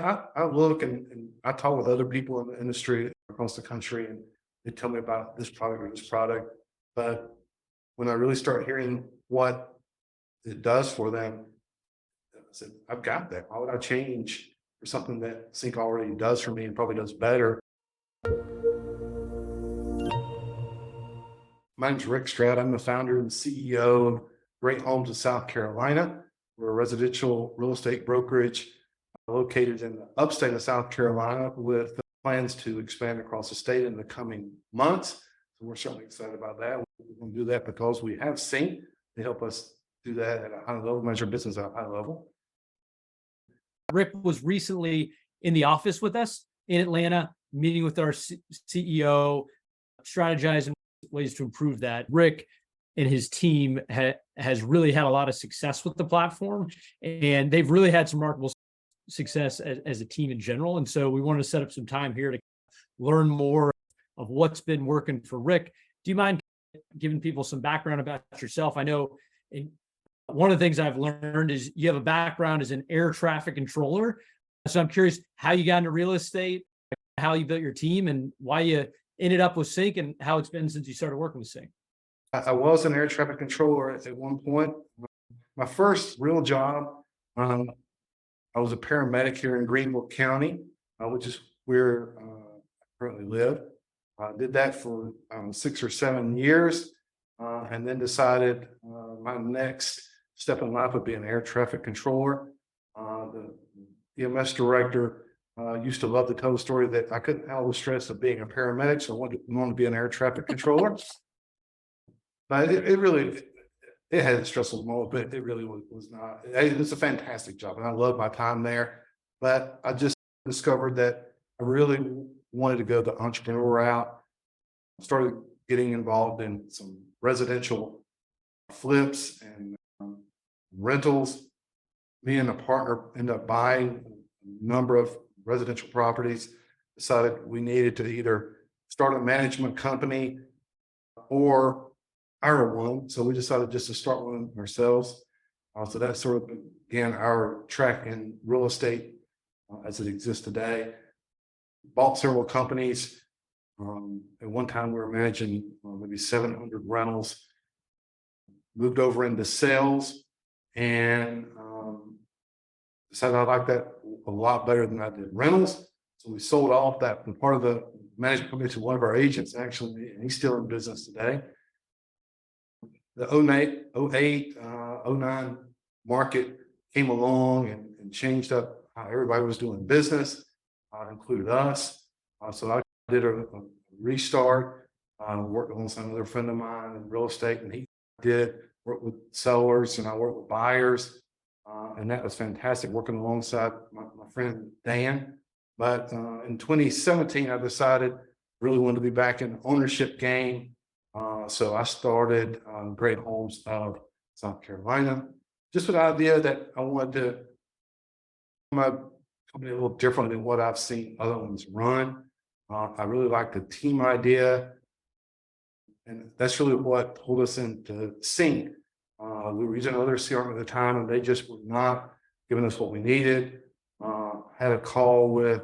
I look and I talk with other people in the industry across the country, and they tell me about this product or this product. But when I really start hearing what it does for them, I said, I've got that. Why would I change for something that Sync already does for me and probably does better? My name's Rick Stroud. I'm the founder and CEO of Great Homes of South Carolina. We're a residential real estate brokerage located in the upstate of South Carolina with plans to expand across the state in the coming months. So we're certainly excited about that. We're going to do that because we have CINC to help us do that at a high level, measure business at a high level. Rick was recently in the office with us in Atlanta, meeting with our CEO, strategizing ways to improve that. Rick and his team has really had a lot of success with the platform, and they've really had some remarkable success as a team in general. And so we wanted to set up some time here to learn more of what's been working for Rick. Do you mind giving people some background about yourself? I know one of the things I've learned is you have a background as an air traffic controller. So I'm curious how you got into real estate, how you built your team, and why you ended up with CINC, and how it's been since you started working with CINC. I was an air traffic controller at one point. My first real job, I was a paramedic here in Greenville County, which is where I currently live. I did that for 6 or 7 years, and then decided my next step in life would be an air traffic controller. The EMS director used to love to tell the story that I couldn't handle the stress of being a paramedic, so I wanted to be an air traffic controller. But it really had its stressful moments, but it really was not. It's a fantastic job, and I love my time there. But I just discovered that I really wanted to go the entrepreneur route. Started getting involved in some residential flips and rentals. Me and a partner ended up buying a number of residential properties. Decided we needed to either start a management company or hire one. So we decided just to start one ourselves. So that sort of began our track in real estate as it exists today. Bought several companies. At one time, we were managing maybe 700 rentals. Moved over into sales and decided I liked that a lot better than I did rentals. So we sold off that part of the management company to one of our agents, actually, and he's still in business today. The 08, 09 market came along and changed up how everybody was doing business, included us. So I did a restart, worked alongside another friend of mine in real estate, and he did work with sellers and I worked with buyers. And that was fantastic working alongside my friend Dan. But in 2017, I decided really wanted to be back in the ownership game. So I started Great Homes of South Carolina, just with the idea that I wanted to run my company a little different than what I've seen other ones run. I really like the team idea, and that's really what pulled us into CINC. We were using another CRM at the time, and they just were not giving us what we needed. Had a call with,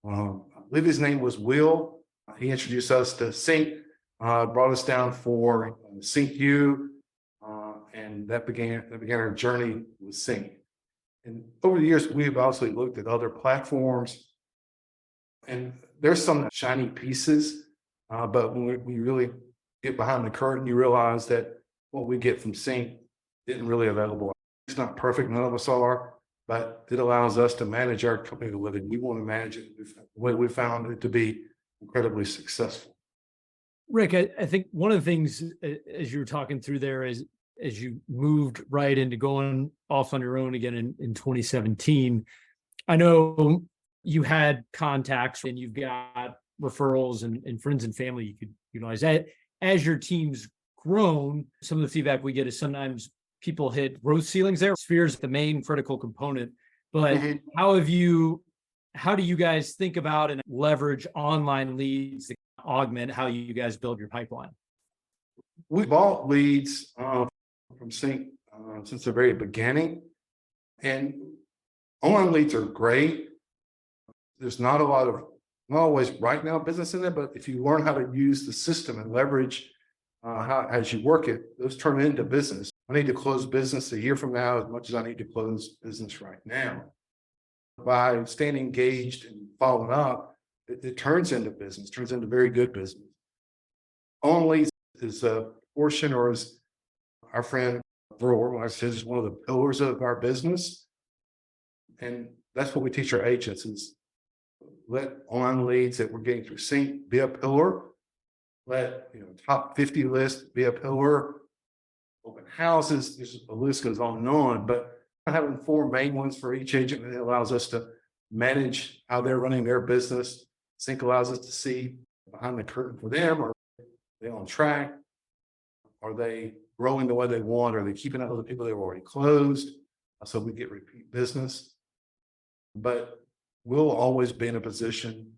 I believe his name was Will. He introduced us to CINC, brought us down for CINC, and that began our journey with CINC. And over the years, we've obviously looked at other platforms, and there's some shiny pieces, but when we really get behind the curtain, you realize that what we get from CINC isn't really available. It's not perfect, none of us are, but it allows us to manage our company the way that we want to manage it, the way we found it to be incredibly successful. Rick, I think one of the things as you were talking through there is as you moved right into going off on your own again in 2017, I know you had contacts and you've got referrals and friends and family you could utilize. As your team's grown, some of the feedback we get is sometimes people hit growth ceilings there. Sphere's the main critical component, but how do you guys think about and leverage online leads to augment how you guys build your pipeline? We bought leads from CINC since the very beginning, and online leads are great, there's not a lot of, not always right now business in there, but if you learn how to use the system and leverage how as you work it, those turn into business. I need to close business a year from now as much as I need to close business right now. By staying engaged and following up, it turns into business, turns into very good business. Only is a portion, or as our friend Brewer says, is one of the pillars of our business. And that's what we teach our agents is let online leads that we're getting through CINC be a pillar. Let top 50 list be a pillar. Open houses, the list goes on and on, but having 4 main ones for each agent, it allows us to manage how they're running their business. CINC allows us to see behind the curtain for them. Are they on track? Are they growing the way they want? Are they keeping up with the people they've already closed? So we get repeat business. But we'll always be in a position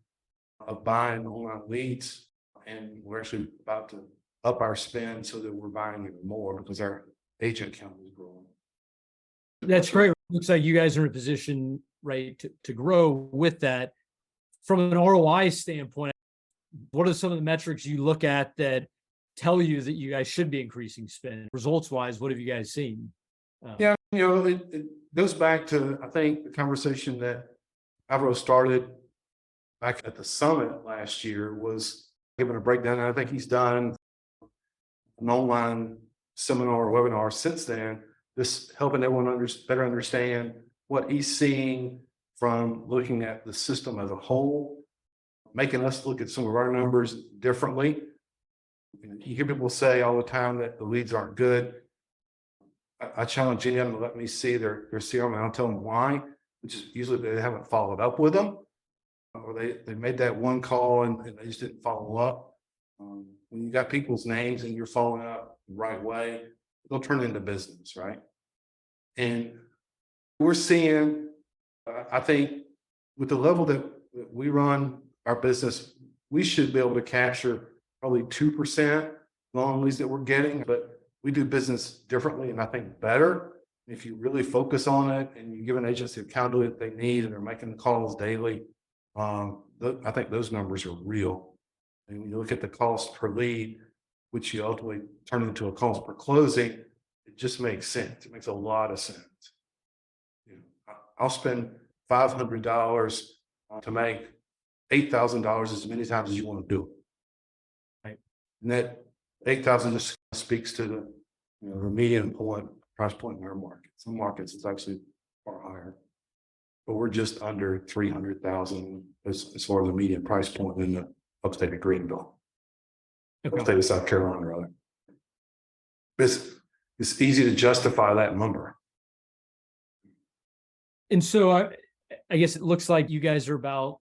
of buying online leads, and we're actually about to up our spend so that we're buying even more because our agent count is growing. That's great. Looks like you guys are in a position, right, to grow with that. From an ROI standpoint, what are some of the metrics you look at that tell you that you guys should be increasing spend? Results wise, what have you guys seen? Yeah, it goes back to, I think, the conversation that Avro started back at the summit last year was giving a breakdown. And I think he's done an online seminar or webinar since then, just helping everyone better understand what he's seeing from looking at the system as a whole, making us look at some of our numbers differently. You hear people say all the time that the leads aren't good. I challenge any of them to let me see their CRM, and I'll tell them why, which is usually they haven't followed up with them, or they made that one call and they just didn't follow up. When you got people's names and you're following up the right way, they'll turn into business, right? And we're seeing, I think, with the level that we run our business, we should be able to capture probably 2% long leads that we're getting, but we do business differently and I think better. If you really focus on it and you give an agency the accountability that they need and they're making the calls daily, I think those numbers are real. And when you look at the cost per lead, which you ultimately turn into a cost per closing, it just makes sense. It makes a lot of sense. I'll spend $500 to make $8,000 as many times as you want to do it. Right. And that 8,000 just speaks to the the median price point in our market. Some markets it's actually far higher, but we're just under 300,000 as far as the median price point in the upstate of Greenville, upstate of South Carolina, rather. It's easy to justify that number. And so I guess it looks like you guys are about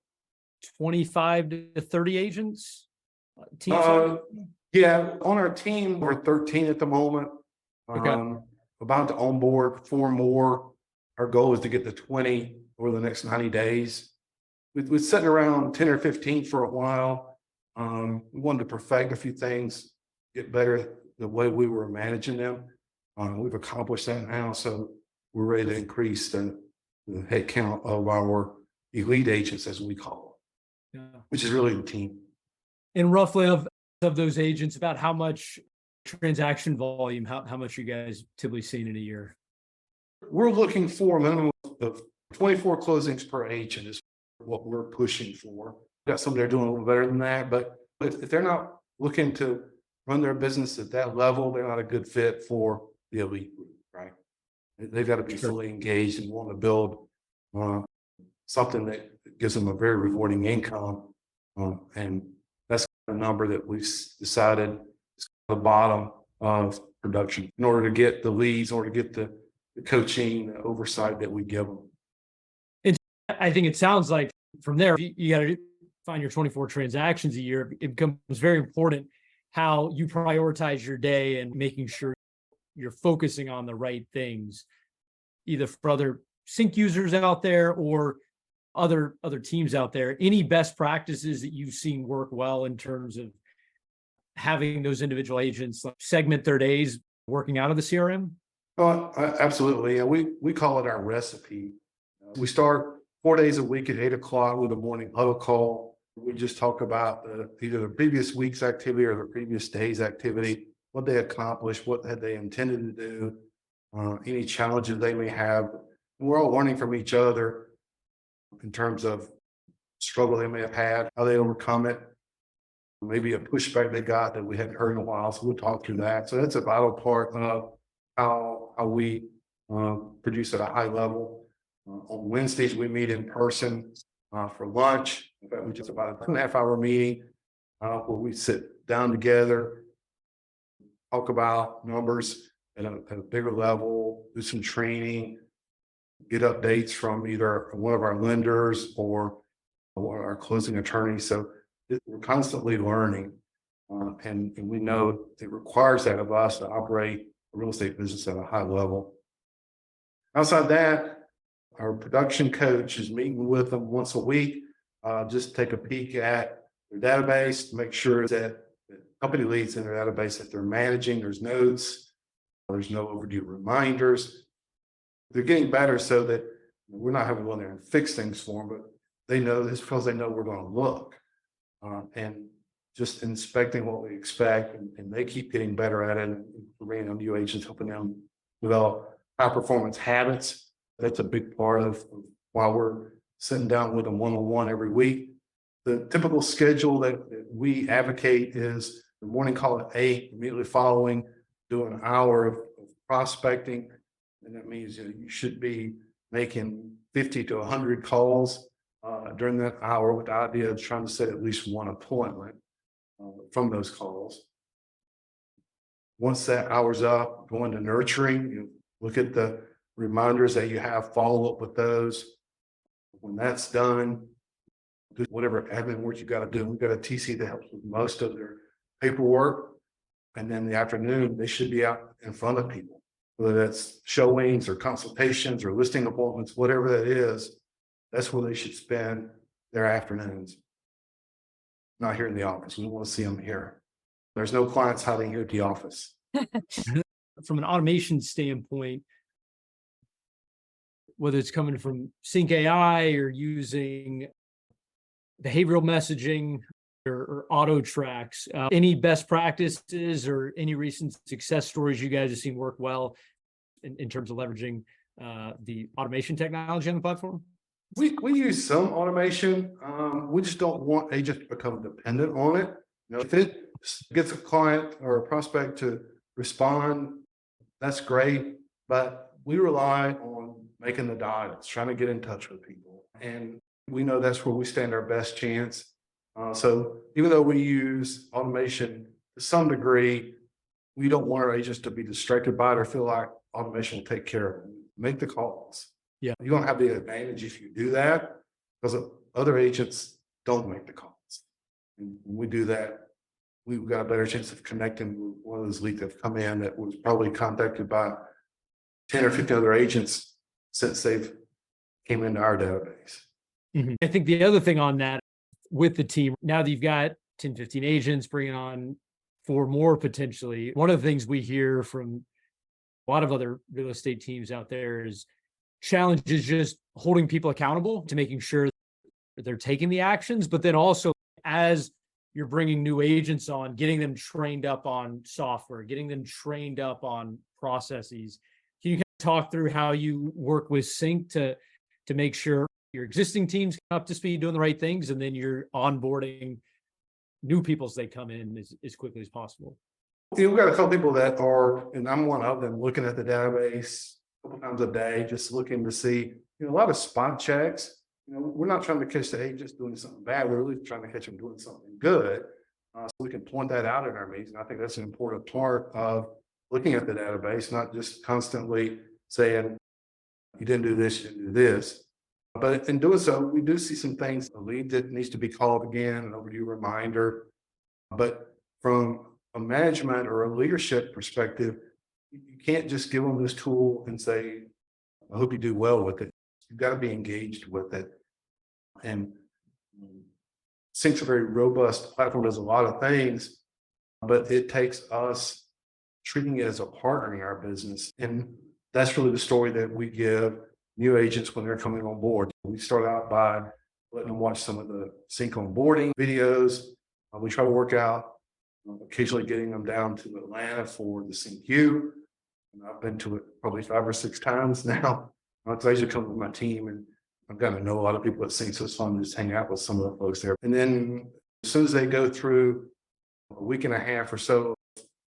25 to 30 agents. Yeah, on our team, we're 13 at the moment. About to onboard 4 more. Our goal is to get to 20 over the next 90 days. We're sitting around 10 or 15 for a while. We wanted to perfect a few things, get better the way we were managing them. We've accomplished that now, so we're ready to increase the head count of our elite agents, as we call them, which is really the team. And roughly of those agents, about how much transaction volume, how much you guys typically seen in a year? We're looking for a minimum of 24 closings per agent is what we're pushing for. We've got some that are doing a little better than that, but if they're not looking to run their business at that level, they're not a good fit for the elite group, right? They've got to be fully engaged and want to build something that gives them a very rewarding income. And that's a number that we've decided is the bottom of production in order to get the leads, in order to get the coaching, the oversight that we give them. And I think it sounds like from there, you got to find your 24 transactions a year. It becomes very important how you prioritize your day and making sure you're focusing on the right things, either for other CINC users out there or other teams out there. Any best practices that you've seen work well in terms of having those individual agents segment their days working out of the CRM? Absolutely. And we call it our recipe. We start 4 days a week at 8 o'clock with a morning huddle call. We just talk about either the previous week's activity or the previous day's activity, what they accomplished, what had they intended to do, any challenges they may have. We're all learning from each other in terms of struggle they may have had, how they overcome it, maybe a pushback they got that we hadn't heard in a while. So we'll talk through that. So that's a vital part of how we produce at a high level. On Wednesdays, we meet in person for lunch. In fact, we just about a 2.5 hour meeting where we sit down together, talk about numbers at a bigger level, do some training, get updates from either one of our lenders or our closing attorneys. So we're constantly learning, and we know it requires that of us to operate a real estate business at a high level. Outside that, our production coach is meeting with them once a week, just take a peek at their database, make sure that the company leads in their database that they're managing, there's notes, there's no overdue reminders. They're getting better so that we're not having to go in there and fix things for them, but they know this because they know we're going to look, and just inspecting what we expect, and they keep getting better at it. And bringing on new agents, helping them develop high performance habits. That's a big part of why we're sitting down with them one-on-one every week. The typical schedule that we advocate is the morning call at 8, immediately following, do an hour of prospecting. And that means you should be making 50 to 100 calls during that hour, with the idea of trying to set at least one appointment from those calls. Once that hour's up, go into nurturing, you look at the reminders that you have, follow up with those. When that's done, do whatever admin work you got to do. We've got a TC that helps with most of their paperwork. And then in the afternoon, they should be out in front of people, whether that's showings or consultations or listing appointments, whatever that is. That's where they should spend their afternoons. Not here in the office. We want to see them here. There's no clients hiding here at the office. From an automation standpoint, whether it's coming from CINC AI or using behavioral messaging or auto tracks, any best practices or any recent success stories you guys have seen work well in terms of leveraging the automation technology on the platform? We use some automation. We just don't want agents to become dependent on it. You know, if it gets a client or a prospect to respond, that's great. But we rely on making the dials, trying to get in touch with people. And we know that's where we stand our best chance. So even though we use automation to some degree, we don't want our agents to be distracted by it or feel like automation will take care of them. Make the calls. Yeah. You're going to have the advantage if you do that, because other agents don't make the calls. And when we do that, we've got a better chance of connecting with one of those leads that have come in that was probably contacted by 10 or 15 other agents since they've came into our database. Mm-hmm. I think the other thing on that with the team, now that you've got 10, 15 agents, bringing on 4 more potentially, one of the things we hear from a lot of other real estate teams out there is challenge is just holding people accountable to making sure that they're taking the actions, but then also as you're bringing new agents on, getting them trained up on software, getting them trained up on processes. Can you kind of talk through how you work with CINC to make sure your existing teams come up to speed, doing the right things, and then you're onboarding new people as they come in as quickly as possible? We've got a couple people that are, and I'm one of them, looking at the database a couple times a day, just looking to see, a lot of spot checks. We're not trying to catch the agents doing something bad. We're really trying to catch them doing something good. So we can point that out in our meetings. And I think that's an important part of looking at the database, not just constantly saying, you didn't do this, you didn't do this. But in doing so, we do see some things, a lead that needs to be called again, an overdue reminder. But from a management or a leadership perspective, you can't just give them this tool and say, I hope you do well with it. You've got to be engaged with it. And CINC's a very robust platform, does a lot of things, but it takes us treating it as a partner in our business. And that's really the story that we give new agents when they're coming on board. We start out by letting them watch some of the CINC onboarding videos. We try to work out, occasionally getting them down to Atlanta for the CINQ. And I've been to it probably 5 or 6 times now. I usually come with my team, and I've gotten to know a lot of people at CINC, so it's fun to just hang out with some of the folks there. And then as soon as they go through a week and a half or so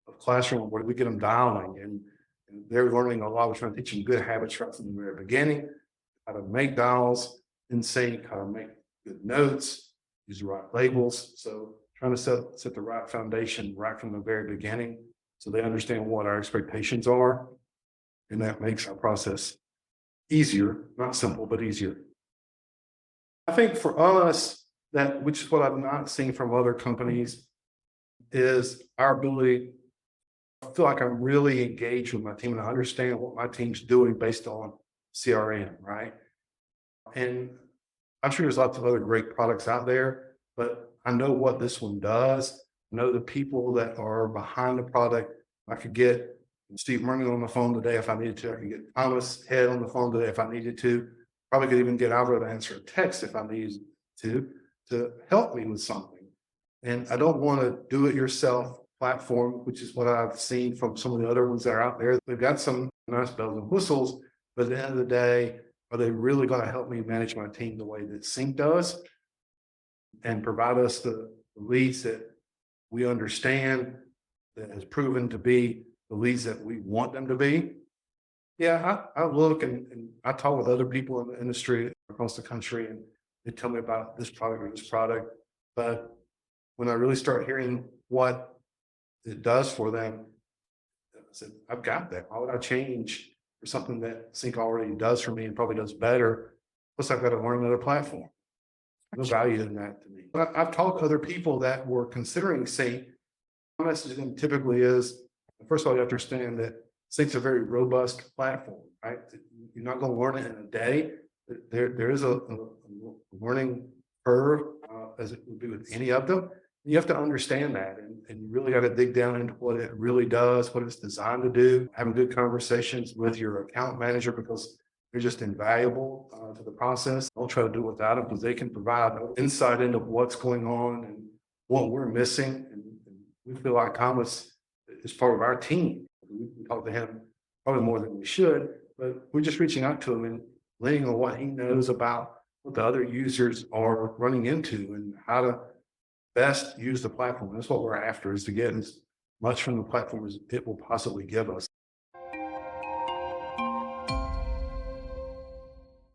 of classroom where we get them dialing, and they're learning a lot. We're trying to teach them good habits right from the very beginning, how to make dials in sync, how to make good notes, use the right labels. So trying to set the right foundation right from the very beginning so they understand what our expectations are. And that makes our process easier, not simple, but easier. I think for us, which is what I've not seen from other companies, is our ability. I feel like I'm really engaged with my team and I understand what my team's doing based on CRM, right? And I'm sure there's lots of other great products out there, but I know what this one does. I know the people that are behind the product. I could get Steve Mernon on the phone today if I needed to. I could get Thomas Head on the phone today if I needed to. Probably could even get Alvaro to answer a text if I needed to help me with something. And I don't want to do it yourself platform, which is what I've seen from some of the other ones that are out there. They've got some nice bells and whistles, but at the end of the day, are they really going to help me manage my team the way that CINC does and provide us the leads that we understand, that has proven to be the leads that we want them to be? Yeah, I look and I talk with other people in the industry across the country, and they tell me about this product or this product. But when I really start hearing what it does for them, I said, I've got that. Why would I change for something that CINC already does for me and probably does better? Plus, I've got to learn another platform. No value in that to me. But I've talked to other people that were considering CINC. My message to them typically is, first of all, you have to understand that CINC's a very robust platform, right? You're not going to learn it in a day. There is a learning curve, as it would be with any of them. You have to understand that, and you really got to dig down into what it really does, what it's designed to do, having good conversations with your account manager because they're just invaluable to the process. Don't try to do it without them because they can provide insight into what's going on and what we're missing. And we feel like Thomas is part of our team. We talk to him probably more than we should, but we're just reaching out to him and leaning on what he knows about what the other users are running into and how to best use the platform. That's what we're after, is to get as much from the platform as it will possibly give us.